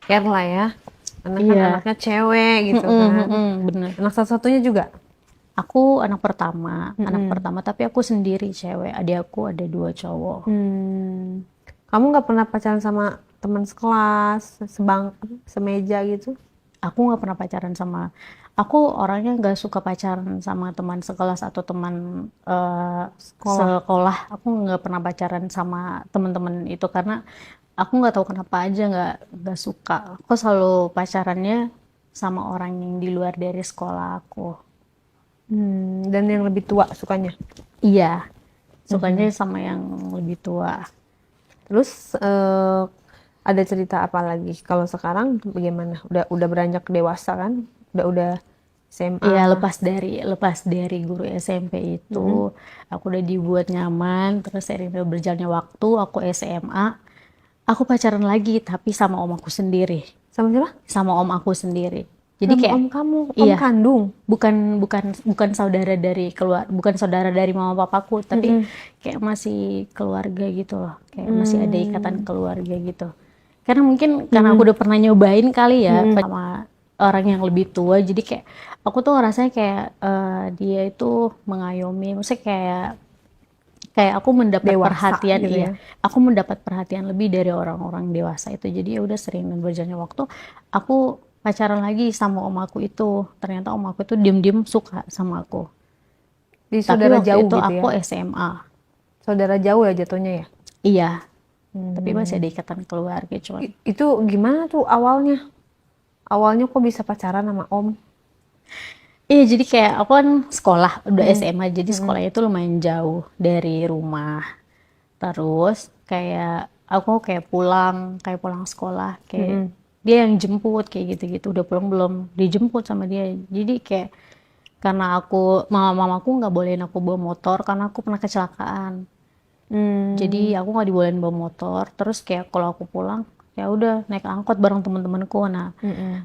care lah ya. Anak kan Iya. anaknya cewek gitu kan. Bener. Anak satu-satunya juga. Aku anak pertama, Mm-mm. tapi aku sendiri cewek. Adik aku ada 2 cowok. Hmm. Kamu nggak pernah pacaran sama teman sekelas, semeja gitu? Aku nggak pernah pacaran sama, aku orangnya nggak suka pacaran sama teman sekelas atau teman Sekolah. sekolah. Aku nggak pernah pacaran sama teman-teman itu karena aku nggak tahu kenapa aja nggak suka. Aku selalu pacarannya sama orang yang di luar dari sekolah aku. Dan yang lebih tua sukanya. Iya, sukanya Mhm. sama yang lebih tua. Terus ada cerita apa lagi? Kalau sekarang bagaimana? Udah beranjak dewasa kan? Udah Iya, SMA. lepas dari guru SMP itu, Mm-mm. aku udah dibuat nyaman. Terus seiring berjalannya waktu, aku SMA, aku pacaran lagi, tapi sama om aku sendiri, Sama siapa? sama om aku sendiri. Jadi Sama kayak, om kamu, om iya, kandung. bukan bukan bukan saudara dari bukan saudara dari mama papaku, tapi Mm-mm. kayak masih keluarga gitu loh, kayak masih ada ikatan Hmm. keluarga gitu. Karena mungkin karena aku Mm-mm. udah pernah nyobain kali ya Mm-mm. sama orang yang lebih tua, jadi kayak aku tuh rasanya kayak dia itu mengayomi, maksudnya kayak kayak aku mendapat Dewasa perhatian, gitu iya, ya. aku mendapat perhatian lebih dari orang-orang dewasa itu. Jadi ya udah, sering dan berjalannya waktu, aku pacaran lagi sama om aku itu. Ternyata om aku itu diem-diem suka sama aku. Di Tapi saudara waktu jauh itu gitu aku ya. SMA. Saudara jauh ya jatuhnya ya. Iya, tapi masih ada Hmm. ikatan keluarga cuman. Itu gimana tuh awalnya? Awalnya kok bisa pacaran sama om? Iya, jadi kayak aku kan sekolah udah Mm-mm. SMA, jadi Mm-mm. sekolahnya itu lumayan jauh dari rumah. Terus kayak aku kayak pulang sekolah, kayak Mm-mm. dia yang jemput kayak gitu-gitu. Udah pulang belum, dijemput sama dia. Jadi kayak karena mamaku nggak bolehin aku bawa motor karena aku pernah kecelakaan. Jadi Hmm. aku nggak dibolehin bawa motor. Terus kayak kalau aku pulang ya udah naik angkot bareng teman-temanku. Nah, Mm-mm.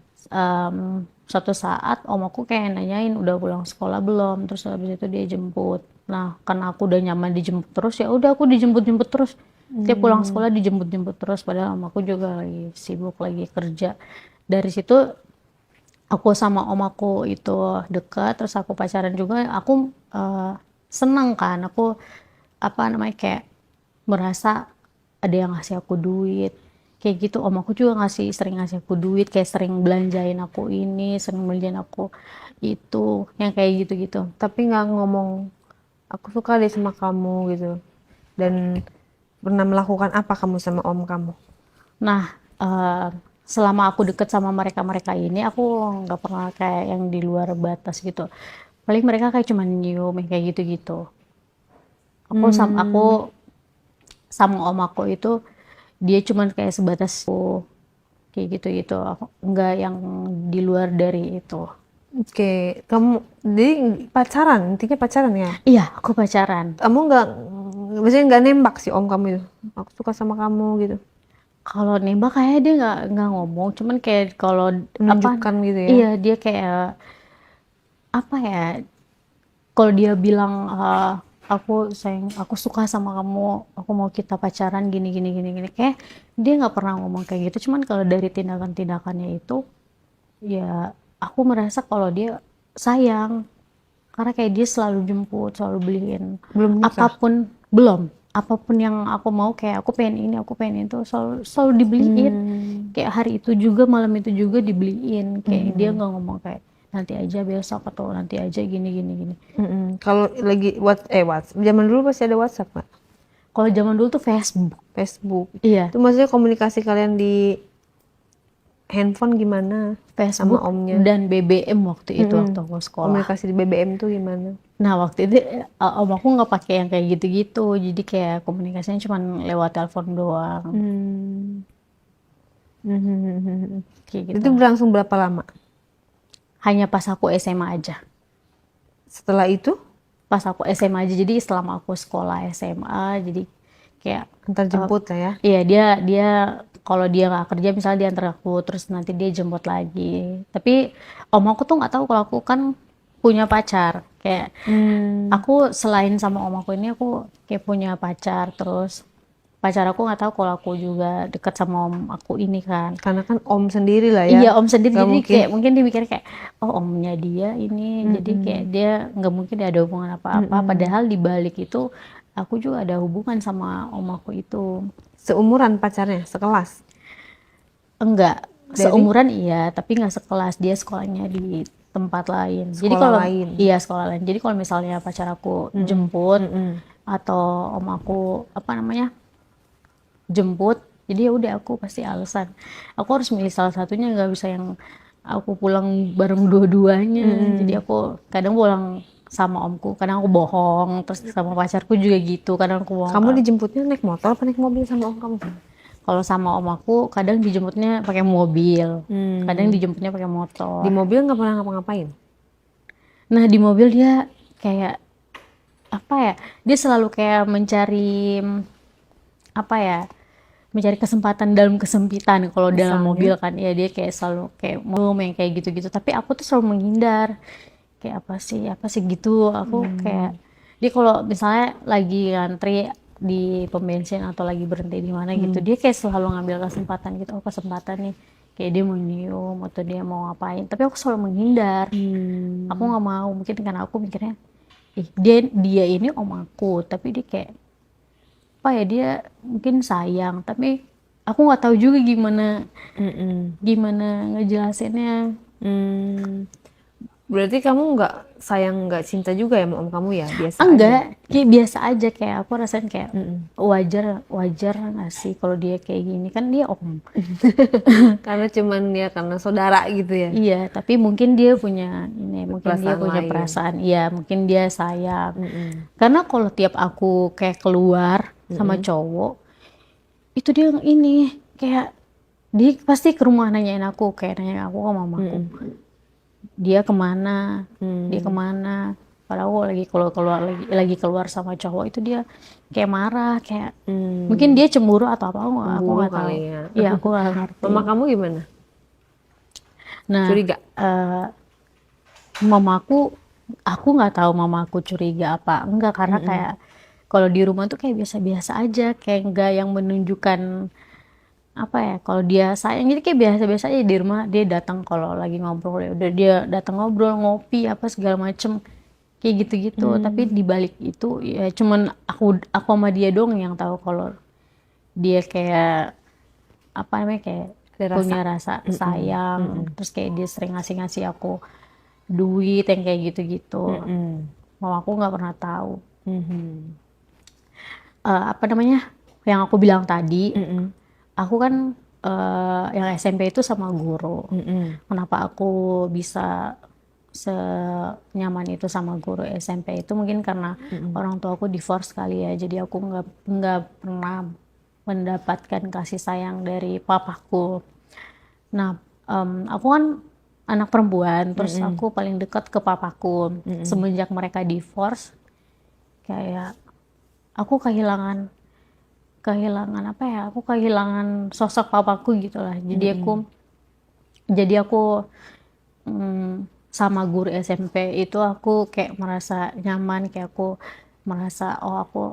suatu saat om aku kayak nanyain udah pulang sekolah belum, terus habis itu dia jemput. Nah, karena aku udah nyaman dijemput terus, ya udah aku dijemput-jemput terus. Dia pulang Hmm. sekolah dijemput-jemput terus, padahal om aku juga lagi sibuk, lagi kerja. Dari situ aku sama om aku itu dekat, terus aku pacaran juga. Aku seneng kan, aku apa namanya, kayak merasa ada yang ngasih aku duit kayak gitu. Om aku juga sering ngasih aku duit, kayak sering belanjain aku ini, sering belanjain aku itu, yang kayak gitu-gitu. Tapi nggak ngomong aku suka deh sama kamu gitu. Dan pernah melakukan apa kamu sama om kamu? Nah, selama aku deket sama mereka-mereka ini, aku nggak pernah kayak yang di luar batas gitu. Paling mereka kayak cuman nyium yang kayak gitu-gitu. Hmm. Aku sama om aku itu, dia cuman kayak sebatas kayak gitu-gitu. Aku nggak yang di luar dari itu. Oke, kamu jadi pacaran, intinya pacaran ya? Iya, aku pacaran. Kamu nggak, maksudnya nggak nembak sih om kamu itu? Aku suka sama kamu gitu. Kalau nembak kayaknya dia nggak ngomong, cuman kayak kalau apa, Menunjukkan gitu ya? iya, dia kayak apa ya, kalau dia bilang aku sayang, aku suka sama kamu, aku mau kita pacaran gini gini gini gini, kayak dia nggak pernah ngomong kayak gitu. Cuman kalau dari tindakan-tindakannya itu, ya aku merasa kalau dia sayang, karena kayak dia selalu jemput, selalu beliin Belum nikah? apapun. Belum, apapun yang aku mau, kayak aku pengen ini, aku pengen itu, selalu selalu dibeliin. Hmm. Kayak hari itu juga, malam itu juga dibeliin. Kayak dia Mhm. nggak ngomong kayak nanti aja besok atau nanti aja gini gini gini. Mhm. Kalau lagi WhatsApp, zaman dulu pasti ada WhatsApp nggak? Kalau zaman dulu tuh Facebook. Facebook. Iya, Itu maksudnya komunikasi kalian di handphone gimana sama Facebook omnya? dan BBM waktu itu, Mhm. waktu aku sekolah. Komunikasi di BBM tuh gimana? Nah, waktu itu om aku nggak pakai yang kayak gitu-gitu. Jadi kayak komunikasinya cuma lewat telepon doang. Hmm. Mhm. Kayak gitu. Itu berlangsung berapa lama? Hanya pas aku SMA aja. Setelah itu Pas aku SMA aja. Jadi selama aku sekolah SMA, jadi kayak antar eh, jemput lah ya. iya, dia dia kalau dia nggak kerja misalnya dia antar aku, terus nanti dia jemput lagi. Tapi om aku tuh nggak tahu kalau aku kan punya pacar. Kayak Hmm. aku selain sama om aku ini, aku kayak punya pacar terus. pacar aku nggak tahu kalau aku juga dekat sama om aku ini kan. Karena kan om sendiri lah ya. Iya om sendiri, Gak jadi mungkin. kayak mungkin dia mikir kayak oh omnya dia ini, jadi kayak dia nggak mungkin ada hubungan apa-apa. Padahal di balik itu aku juga ada hubungan sama om aku itu. Seumuran pacarnya, sekelas. Enggak, Dari seumuran iya, tapi nggak sekelas, dia sekolahnya di tempat lain. Jadi sekolah kalau lain. iya sekolah lain. Jadi kalau misalnya pacar aku jemput atau om aku apa namanya jemput, jadi ya udah aku pasti alasan. Aku harus milih salah satunya, nggak bisa yang aku pulang bareng dua-duanya. Jadi aku kadang pulang sama omku, kadang aku bohong, terus sama pacarku juga gitu, kadang aku bohong. Kamu dijemputnya naik motor apa naik mobil sama om kamu? Kalau sama om aku kadang dijemputnya pakai mobil, kadang dijemputnya pakai Di motor. mobil nggak pernah ngapa-ngapain? Nah di mobil dia kayak apa ya? Dia selalu kayak mencari apa ya? Mencari kesempatan dalam kesempitan. Kalau dalam Misalnya? mobil kan ya dia kayak selalu kayak mau yang kayak gitu-gitu. Tapi aku tuh selalu menghindar. Kayak apa sih gitu. Aku kayak dia kalau misalnya lagi ngantri di pom bensin atau lagi berhenti di mana gitu, dia kayak selalu ngambil kesempatan gitu. Oh kesempatan nih, kayak dia mau nyium atau dia mau ngapain. Tapi aku selalu menghindar. Aku nggak mau, mungkin karena aku mikirnya ih dia ini om aku, tapi dia kayak apa ya, dia mungkin sayang, tapi aku nggak tahu juga gimana ngejelasinnya. Hmm. Berarti kamu nggak sayang, nggak cinta juga ya sama om kamu ya? Biasa aja. Enggak, kayak biasa aja, kayak aku rasain kayak wajar nggak sih kalau dia kayak gini, kan dia om. Karena cuman ya karena saudara gitu ya. Iya, tapi mungkin dia punya ini, mungkin dia Perasaan punya lain. perasaan, iya mungkin dia sayang. Karena kalau tiap aku kayak keluar sama cowok, itu dia ini kayak dia pasti ke rumah nanyain aku, kayak nanya aku ke mamaku, dia kemana, dia kemana. Padahal aku lagi keluar sama cowok itu dia kayak marah, kayak mungkin dia cemburu atau apa, aku Cemburu nggak tahu. kali ya. Iya aku nggak ngerti. Mama kamu gimana? Nah, Curiga? mamaku, aku nggak tahu mamaku curiga apa enggak, karena kayak kalau di rumah tuh kayak biasa-biasa aja, kayak nggak yang menunjukkan apa ya, kalau dia sayang gitu kayak biasa-biasa aja di rumah. Dia datang kalau lagi ngobrol, ya udah dia datang ngobrol, ngopi apa segala macem kayak gitu-gitu. Tapi di balik itu ya cuman aku sama dia dong yang tahu kalau dia kayak apa namanya, kayak Ada rasa. punya rasa sayang. Terus kayak dia sering ngasih aku duit yang kayak gitu-gitu. Mama aku nggak pernah tahu. Apa namanya yang aku bilang tadi, aku kan yang SMP itu sama guru. Kenapa aku bisa senyaman itu sama guru SMP itu, mungkin karena orang tua aku divorce kali ya, jadi aku nggak pernah mendapatkan kasih sayang dari papaku. Nah, aku kan anak perempuan, terus aku paling dekat ke papaku. Semenjak mereka divorce, kayak aku kehilangan apa ya? Aku kehilangan sosok papaku gitulah. Jadi aku sama guru SMP itu aku kayak merasa nyaman, kayak aku merasa oh aku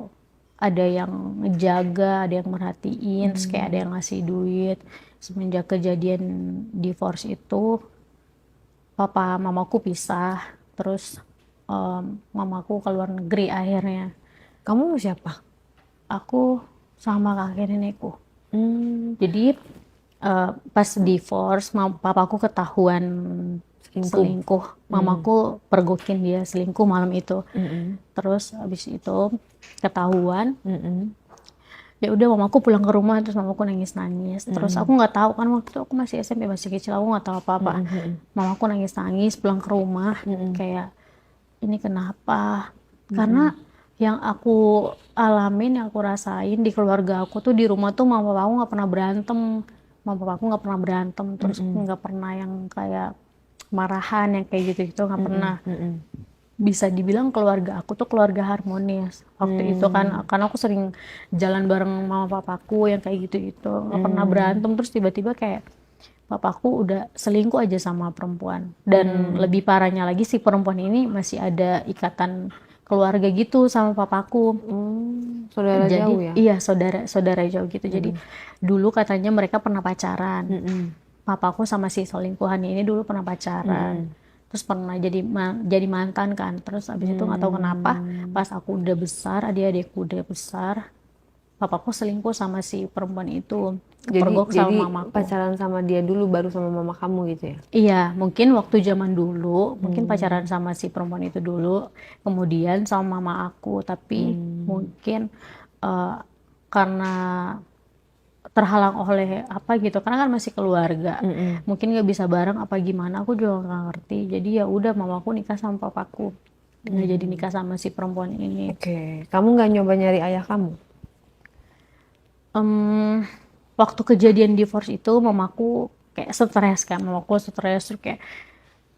ada yang ngejaga, ada yang merhatiin, terus kayak ada yang ngasih duit. Semenjak kejadian divorce itu, papa mamaku pisah, terus mamaku keluar negeri akhirnya. Kamu sama siapa? Aku sama kakek nenekku. Jadi pas divorce, papaku ketahuan selingkuh. Mamaku pergokin dia selingkuh malam itu. Terus habis itu ketahuan. Ya udah mamaku pulang ke rumah, terus mamaku nangis. Terus aku nggak tahu kan, waktu itu aku masih SMP, masih kecil, aku nggak tahu apa-apa. Mamaku nangis pulang ke rumah, kayak ini kenapa? Karena yang aku alamin, yang aku rasain di keluarga aku tuh, di rumah tuh mama papaku nggak pernah berantem. Mama papaku nggak pernah berantem, terus nggak pernah yang kayak marahan yang kayak gitu nggak pernah. Bisa dibilang keluarga aku tuh keluarga harmonis waktu itu kan, karena aku sering jalan bareng mama papaku yang kayak gitu nggak pernah berantem. Terus tiba-tiba kayak papaku udah selingkuh aja sama perempuan, dan lebih parahnya lagi si perempuan ini masih ada ikatan keluarga gitu sama papaku. Saudara Jadi jauh ya? iya, saudara jauh gitu. Jadi dulu katanya mereka pernah pacaran. Mm-mm. Papaku sama si selingkuhannya ini dulu pernah pacaran. Terus pernah jadi mantan kan. Terus abis itu nggak tahu kenapa pas aku udah besar, adik-adikku udah besar, papaku selingkuh sama si perempuan itu, Jadi kepergok sama jadi mamaku. pacaran sama dia dulu baru sama mama kamu gitu ya? Iya, mungkin waktu zaman dulu, mungkin pacaran sama si perempuan itu dulu, kemudian sama mama aku, tapi mungkin eh, karena terhalang oleh apa gitu, karena kan masih keluarga, mungkin nggak bisa bareng apa gimana, aku juga nggak ngerti. Jadi ya udah, mamaku nikah sama papaku, nggak jadi nikah sama si perempuan ini. Oke, kamu nggak nyoba nyari ayah kamu? Em, Waktu kejadian divorce itu mamaku kayak stres kan, mamaku stres terus kayak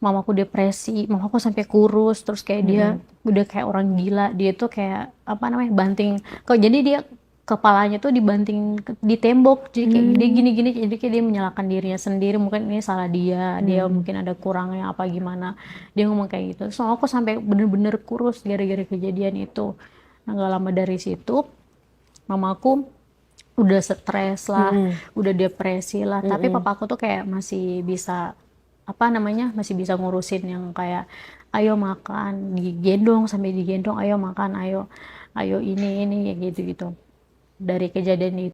mamaku depresi, mamaku sampai kurus, terus kayak dia udah kayak orang gila, dia tuh kayak apa namanya, banting kok, jadi dia kepalanya tuh dibanting di tembok, jadi kayak dia gini-gini, jadi kayak dia menyalahkan dirinya sendiri, mungkin ini salah dia mungkin ada kurangnya apa gimana, dia ngomong kayak gitu. So aku sampai bener-bener kurus gara-gara kejadian itu. Nah, gak lama dari situ mamaku udah stres lah, udah depresi lah, tapi papaku tuh kayak masih bisa apa namanya, masih bisa ngurusin yang kayak ayo makan, digendong sampai digendong, ayo makan, ayo ayo ini ya gitu gitu. Dari kejadian itu